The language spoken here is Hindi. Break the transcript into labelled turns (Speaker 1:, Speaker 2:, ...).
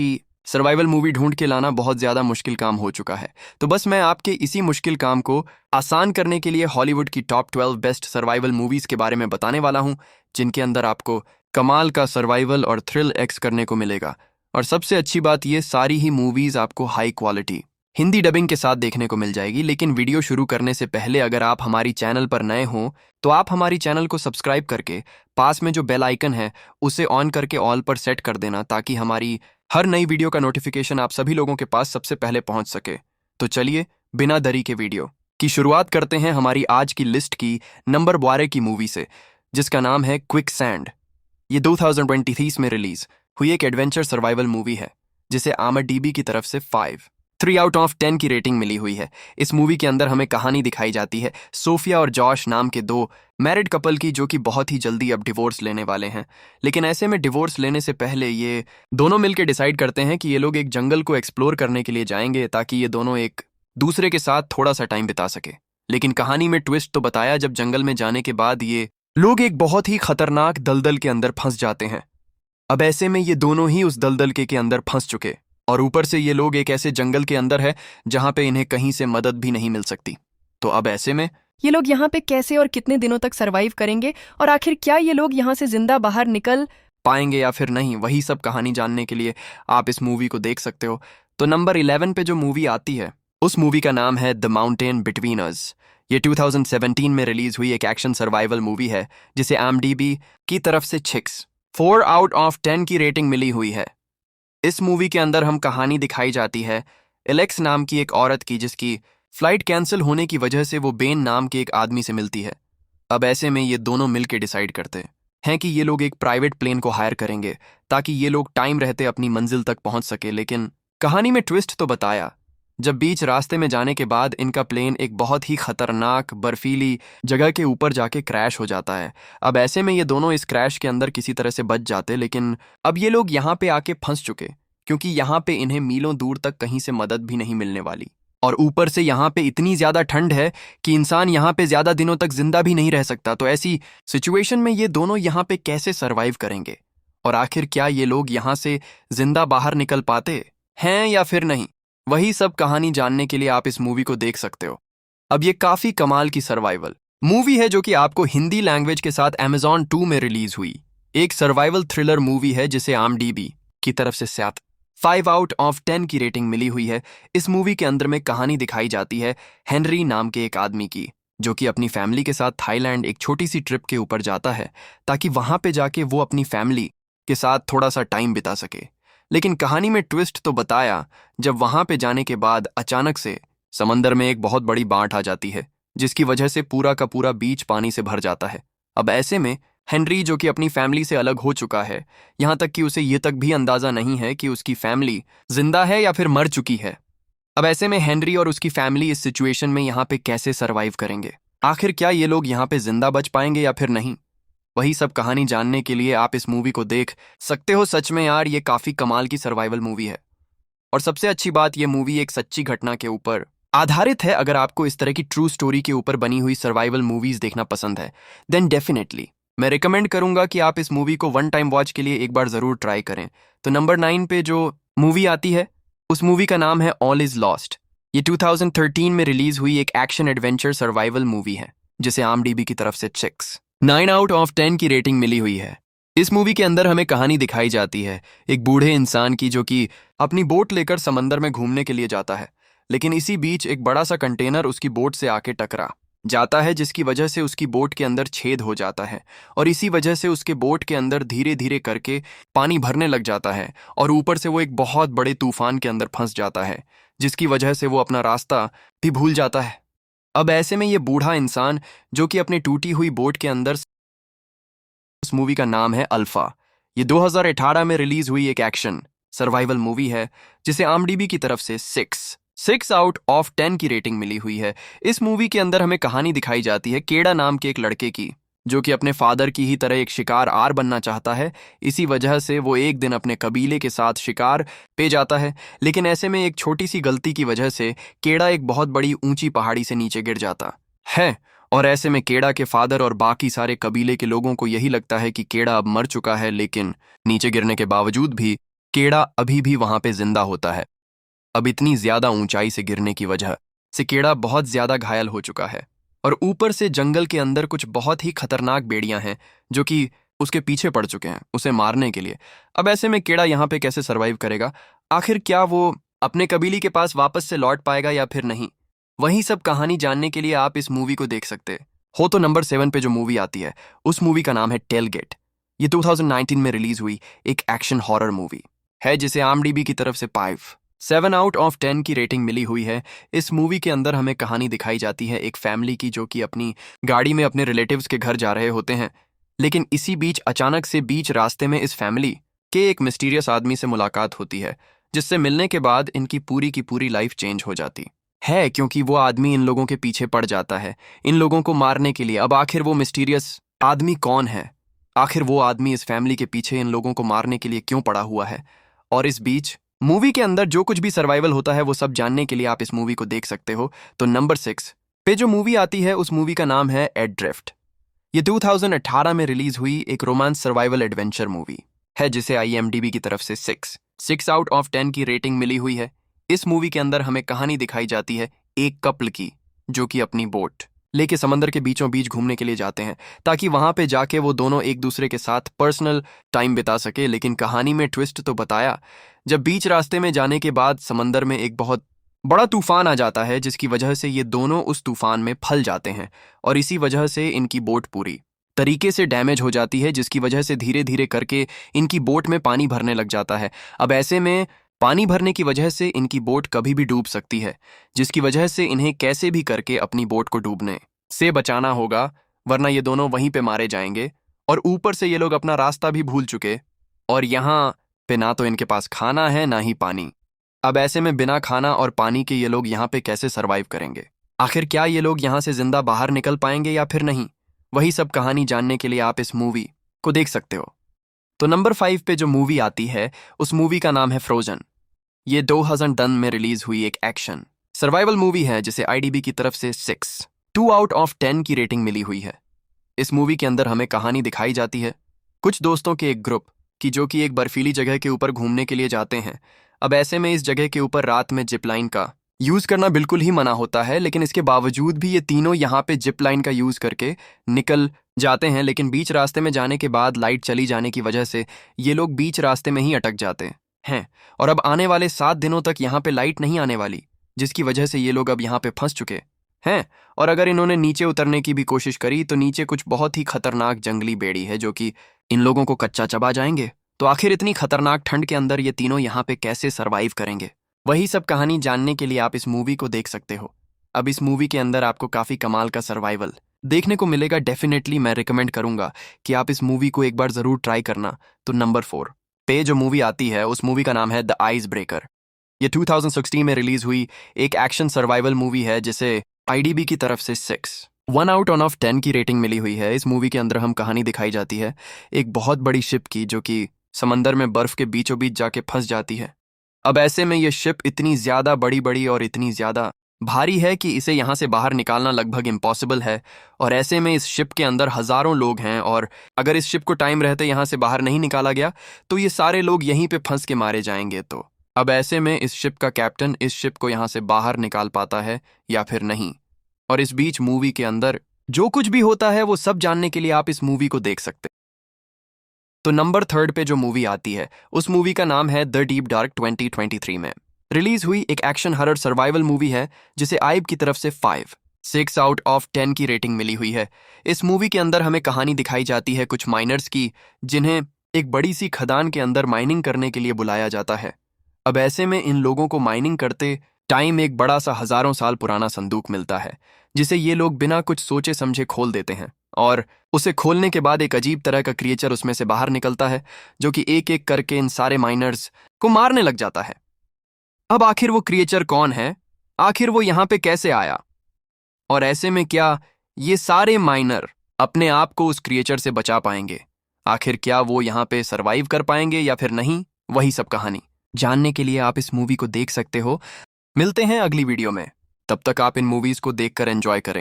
Speaker 1: कि सर्वाइवल मूवी ढूंढ के लाना बहुत ज़्यादा मुश्किल काम हो चुका है। तो बस मैं आपके इसी मुश्किल काम को आसान करने के लिए हॉलीवुड की टॉप 12 बेस्ट सर्वाइवल मूवीज़ के बारे में बताने वाला हूं, जिनके अंदर आपको कमाल का सर्वाइवल और थ्रिल एक्स करने को मिलेगा। और सबसे अच्छी बात, ये सारी ही मूवीज़ आपको हाई क्वालिटी हिंदी डबिंग के साथ देखने को मिल जाएगी। लेकिन वीडियो शुरू करने से पहले अगर आप हमारी चैनल पर नए हों तो आप हमारी चैनल को सब्सक्राइब करके पास में जो बेल आइकन है उसे ऑन करके ऑल पर सेट कर देना, ताकि हमारी हर नई वीडियो का नोटिफिकेशन आप सभी लोगों के पास सबसे पहले पहुंच सके। तो चलिए बिना देरी के वीडियो की शुरुआत करते हैं हमारी आज की लिस्ट की नंबर 12 की मूवी से, जिसका नाम है क्विक सैंड। ये 2023 में रिलीज हुई एक एडवेंचर सर्वाइवल मूवी है, जिसे IMDb की तरफ से 3 आउट ऑफ 10 की रेटिंग मिली हुई है। इस मूवी के अंदर हमें कहानी दिखाई जाती है सोफिया और जॉश नाम के दो मैरिड कपल की, जो कि बहुत ही जल्दी अब डिवोर्स लेने वाले हैं। लेकिन ऐसे में डिवोर्स लेने से पहले ये दोनों मिलकर डिसाइड करते हैं कि ये लोग एक जंगल को एक्सप्लोर करने के लिए जाएंगे, ताकि ये दोनों एक दूसरे के साथ थोड़ा सा टाइम बिता सके। लेकिन कहानी में ट्विस्ट तो बताया, जब जंगल में जाने के बाद ये लोग एक बहुत ही खतरनाक दलदल के अंदर फंस जाते हैं। अब ऐसे में ये दोनों ही उस दलदल के अंदर फंस चुके, और ऊपर से ये लोग एक ऐसे जंगल के अंदर है जहां पे इन्हें कहीं से मदद भी नहीं मिल सकती। तो अब ऐसे में
Speaker 2: ये लोग यहाँ पे कैसे और कितने दिनों तक सरवाइव करेंगे, और आखिर क्या ये लोग यहाँ से जिंदा बाहर निकल
Speaker 1: पाएंगे या फिर नहीं, वही सब कहानी जानने के लिए आप इस मूवी को देख सकते हो। तो नंबर 11 पे जो मूवी आती है, उस मूवी का नाम है द माउंटेन बिटवीन अस। ये 2017 में रिलीज हुई एक एक्शन सर्वाइवल मूवी है, जिसे IMDb की तरफ से 4 आउट ऑफ 10 की रेटिंग मिली हुई है। इस मूवी के अंदर हम कहानी दिखाई जाती है एलेक्स नाम की एक औरत की, जिसकी फ्लाइट कैंसिल होने की वजह से वो बेन नाम के एक आदमी से मिलती है। अब ऐसे में ये दोनों मिलकर डिसाइड करते हैं कि ये लोग एक प्राइवेट प्लेन को हायर करेंगे, ताकि ये लोग टाइम रहते अपनी मंजिल तक पहुंच सके। लेकिन कहानी में ट्विस्ट तो बताया, जब बीच रास्ते में जाने के बाद इनका प्लेन एक बहुत ही खतरनाक बर्फीली जगह के ऊपर जाके क्रैश हो जाता है। अब ऐसे में ये दोनों इस क्रैश के अंदर किसी तरह से बच जाते, लेकिन अब ये लोग यहाँ पे आके फंस चुके, क्योंकि यहाँ पे इन्हें मीलों दूर तक कहीं से मदद भी नहीं मिलने वाली। और ऊपर से यहाँ पे इतनी ज्यादा ठंड है कि इंसान यहाँ पे ज्यादा दिनों तक जिंदा भी नहीं रह सकता। तो ऐसी सिचुएशन में ये दोनों यहाँ पे कैसे सरवाइव करेंगे, और आखिर क्या ये लोग यहाँ से जिंदा बाहर निकल पाते हैं या फिर नहीं, वही सब कहानी जानने के लिए आप इस मूवी को देख सकते हो। अब ये काफी कमाल की सर्वाइवल मूवी है, जो कि आपको हिंदी लैंग्वेज के साथ Amazon 2 में रिलीज हुई एक सर्वाइवल थ्रिलर मूवी है, जिसे IMDb की तरफ से 5 आउट ऑफ 10 की रेटिंग मिली हुई है। इस मूवी के अंदर में कहानी दिखाई जाती है हेनरी नाम के एक आदमी की, जो कि अपनी फैमिली के साथ थाईलैंड एक छोटी सी ट्रिप के ऊपर जाता है, ताकि वहां पे जाके वो अपनी फैमिली के साथ थोड़ा सा टाइम बिता सके। लेकिन कहानी में ट्विस्ट तो बताया, जब वहां पे जाने के बाद अचानक से समंदर में एक बहुत बड़ी बांट आ जाती है, जिसकी वजह से पूरा का पूरा बीच पानी से भर जाता है। अब ऐसे में हेनरी, जो कि अपनी फैमिली से अलग हो चुका है, यहाँ तक कि उसे ये तक भी अंदाजा नहीं है कि उसकी फैमिली जिंदा है या फिर मर चुकी है। अब ऐसे में हेनरी और उसकी फैमिली इस सिचुएशन में यहाँ पे कैसे सरवाइव करेंगे, आखिर क्या ये लोग यहाँ पे जिंदा बच पाएंगे या फिर नहीं, वही सब कहानी जानने के लिए आप इस मूवी को देख सकते हो। सच में यार, ये काफी कमाल की सर्वाइवल मूवी है, और सबसे अच्छी बात, ये मूवी एक सच्ची घटना के ऊपर आधारित है। अगर आपको इस तरह की ट्रू स्टोरी के ऊपर बनी हुई सर्वाइवल मूवीज देखना पसंद है, देन डेफिनेटली मैं रिकमेंड करूंगा कि आप इस मूवी को वन टाइम वॉच के लिए एक बार जरूर ट्राई करें। तो नंबर 9 पे जो मूवी आती है, उस मूवी का नाम है ऑल इज लॉस्ट। ये 2013 में रिलीज हुई एक एक्शन एडवेंचर सर्वाइवल मूवी है, जिसे IMDb की तरफ से 9 आउट ऑफ 10 की रेटिंग मिली हुई है। इस मूवी के अंदर हमें कहानी दिखाई जाती है एक बूढ़े इंसान की, जो कि अपनी बोट लेकर समंदर में घूमने के लिए जाता है। लेकिन इसी बीच एक बड़ा सा कंटेनर उसकी बोट से आके टकरा जाता है, जिसकी वजह से उसकी बोट के अंदर छेद हो जाता है, और इसी वजह से उसके बोट के अंदर धीरे धीरे करके पानी भरने लग जाता है, और ऊपर से वो एक बहुत बड़े तूफान के अंदर फंस जाता है, जिसकी वजह से वो अपना रास्ता भी भूल जाता है। अब ऐसे में ये बूढ़ा इंसान, जो कि अपनी टूटी हुई बोट के अंदर, उस मूवी का नाम है अल्फा। ये 2018 में रिलीज हुई एक एक्शन सर्वाइवल मूवी है, जिसे IMDb की तरफ से 6 आउट ऑफ 10 की रेटिंग मिली हुई है। इस मूवी के अंदर हमें कहानी दिखाई जाती है केड़ा नाम के एक लड़के की, जो कि अपने फादर की ही तरह एक शिकार आर बनना चाहता है। इसी वजह से वो एक दिन अपने कबीले के साथ शिकार पे जाता है, लेकिन ऐसे में एक छोटी सी गलती की वजह से केड़ा एक बहुत बड़ी ऊंची पहाड़ी से नीचे गिर जाता है। और ऐसे में केड़ा के फादर और बाकी सारे कबीले के लोगों को यही लगता है कि केड़ा अब मर चुका है, लेकिन नीचे गिरने के बावजूद भी केड़ा अभी भी वहां पे जिंदा होता है। अब इतनी ज्यादा ऊंचाई से गिरने की वजह से केड़ा बहुत ज्यादा घायल हो चुका है और ऊपर से जंगल के अंदर कुछ बहुत ही खतरनाक बेड़ियां हैं जो कि उसके पीछे पड़ चुके हैं उसे मारने के लिए। अब ऐसे में केड़ा यहाँ पे कैसे सरवाइव करेगा? आखिर क्या वो अपने कबीले के पास वापस से लौट पाएगा या फिर नहीं? वही सब कहानी जानने के लिए आप इस मूवी को देख सकते हो। तो नंबर 7 पे जो मूवी आती है उस मूवी का नाम है टेलगेट। ये 2019 में रिलीज हुई एक एक्शन हॉरर मूवी है जिसे IMDb की तरफ से 7/10 की रेटिंग मिली हुई है। इस मूवी के अंदर हमें कहानी दिखाई जाती है एक फैमिली की जो कि अपनी गाड़ी में अपने रिलेटिव्स के घर जा रहे होते हैं, लेकिन इसी बीच अचानक से बीच रास्ते में इस फैमिली के एक मिस्टीरियस आदमी से मुलाकात होती है जिससे मिलने के बाद इनकी पूरी की पूरी लाइफ चेंज हो जाती है क्योंकि वो आदमी इन लोगों के पीछे पड़ जाता है इन लोगों को मारने के लिए। अब आखिर वो मिस्टीरियस आदमी कौन है? आखिर वो आदमी इस फैमिली के पीछे इन लोगों को मारने के लिए क्यों पड़ा हुआ है? और इस बीच मूवी के अंदर जो कुछ भी सर्वाइवल होता है वो सब जानने के लिए आप इस मूवी को देख सकते हो। तो नंबर 6 पे जो मूवी आती है उस मूवी का नाम है एड्रिफ्ट। ये 2018 में रिलीज हुई एक रोमांस सर्वाइवल एडवेंचर मूवी है जिसे IMDb की तरफ से 6/10 की रेटिंग मिली हुई है। इस मूवी के अंदर हमें कहानी दिखाई जाती है एक कपल की जो कि अपनी बोट लेके समंदर के बीचों बीच घूमने के लिए जाते हैं ताकि वहां पे जाके वो दोनों एक दूसरे के साथ पर्सनल टाइम बिता सके। लेकिन कहानी में ट्विस्ट तो बताया जब बीच रास्ते में जाने के बाद समंदर में एक बहुत बड़ा तूफान आ जाता है जिसकी वजह से ये दोनों उस तूफान में फंस जाते हैं और इसी वजह से इनकी बोट पूरी तरीके से डैमेज हो जाती है जिसकी वजह से धीरे धीरे करके इनकी बोट में पानी भरने लग जाता है। अब ऐसे में पानी भरने की वजह से इनकी बोट कभी भी डूब सकती है जिसकी वजह से इन्हें कैसे भी करके अपनी बोट को डूबने से बचाना होगा वरना ये दोनों वहीं पे मारे जाएंगे। और ऊपर से ये लोग अपना रास्ता भी भूल चुके और यहाँ पे ना तो इनके पास खाना है ना ही पानी। अब ऐसे में बिना खाना और पानी के ये लोग यहाँ पे कैसे सरवाइव करेंगे? आखिर क्या ये लोग यहाँ से जिंदा बाहर निकल पाएंगे या फिर नहीं? वही सब कहानी जानने के लिए आप इस मूवी को देख सकते हो। तो नंबर 5 पे जो मूवी आती है उस मूवी का नाम है फ्रोजन। ये 2010 में रिलीज हुई एक एक्शन सर्वाइवल मूवी है जिसे IMDb की तरफ से 2/10 की रेटिंग मिली हुई है। इस मूवी के अंदर हमें कहानी दिखाई जाती है कुछ दोस्तों के एक ग्रुप की जो कि एक बर्फीली जगह के ऊपर घूमने के लिए जाते हैं। अब ऐसे में इस जगह के ऊपर रात में जिप लाइन का यूज करना बिल्कुल ही मना होता है, लेकिन इसके बावजूद भी ये तीनों यहाँ पे जिप लाइन का यूज करके निकल जाते हैं। लेकिन बीच रास्ते में जाने के बाद लाइट चली जाने की वजह से ये लोग बीच रास्ते में ही अटक जाते हैं और अब आने वाले 7 दिनों तक यहाँ पे लाइट नहीं आने वाली जिसकी वजह से ये लोग अब यहाँ पे फंस चुके हैं। और अगर इन्होंने नीचे उतरने की भी कोशिश करी तो नीचे कुछ बहुत ही खतरनाक जंगली बेड़ी है जो कि इन लोगों को कच्चा चबा जाएंगे। तो आखिर इतनी खतरनाक ठंड के अंदर ये तीनों यहाँ पे कैसे सरवाइव करेंगे? वही सब कहानी जानने के लिए आप इस मूवी को देख सकते हो। अब इस मूवी के अंदर आपको काफी कमाल का सर्वाइवल देखने को मिलेगा। डेफिनेटली मैं रिकमेंड करूंगा कि आप इस मूवी को एक बार जरूर ट्राई करना। तो नंबर 4 पे जो मूवी आती है उस मूवी का नाम है द आइस ब्रेकर। ये 2016 में रिलीज हुई एक एक्शन सर्वाइवल मूवी है जिसे IMDb की तरफ से 1/10 की रेटिंग मिली हुई है। इस मूवी के अंदर हम कहानी दिखाई जाती है एक बहुत बड़ी शिप की जो कि समंदर में बर्फ के बीचों बीच जाके फंस जाती है। अब ऐसे में ये शिप इतनी ज्यादा बड़ी और इतनी ज्यादा भारी है कि इसे यहाँ से बाहर निकालना लगभग इम्पॉसिबल है। और ऐसे में इस शिप के अंदर हजारों लोग हैं और अगर इस शिप को टाइम रहते यहाँ से बाहर नहीं निकाला गया तो ये सारे लोग यहीं पे फंस के मारे जाएंगे। तो अब ऐसे में इस शिप का कैप्टन इस शिप को यहाँ से बाहर निकाल पाता है या फिर नहीं। और इस बीच मूवी के अंदर जो कुछ भी होता है वो सब जानने के लिए आप इस मूवी को देख सकते हैं। तो नंबर 3 पे जो मूवी आती है उस मूवी का नाम है द डीप डार्क। 2023 में रिलीज हुई एक एक्शन हॉरर सर्वाइवल मूवी है जिसे IMDb की तरफ से 6/10 की रेटिंग मिली हुई है। इस मूवी के अंदर हमें कहानी दिखाई जाती है कुछ माइनर्स की जिन्हें एक बड़ी सी खदान के अंदर माइनिंग करने के लिए बुलाया जाता है। अब ऐसे में इन लोगों को माइनिंग करते टाइम एक बड़ा सा हजारों साल पुराना संदूक मिलता है जिसे ये लोग बिना कुछ सोचे समझे खोल देते हैं और उसे खोलने के बाद एक अजीब तरह का क्रिएचर उसमें से बाहर निकलता है जो कि एक एक करके इन सारे माइनर्स को मारने लग जाता है। अब आखिर वो क्रिएचर कौन है? आखिर वो यहाँ पे कैसे आया? और ऐसे में क्या ये सारे माइनर अपने आप को उस क्रिएचर से बचा पाएंगे? आखिर क्या वो यहाँ पे सरवाइव कर पाएंगे या फिर नहीं? वही सब कहानी जानने के लिए आप इस मूवी को देख सकते हो। मिलते हैं अगली वीडियो में, तब तक आप इन मूवीज को देखकर एंजॉय करें।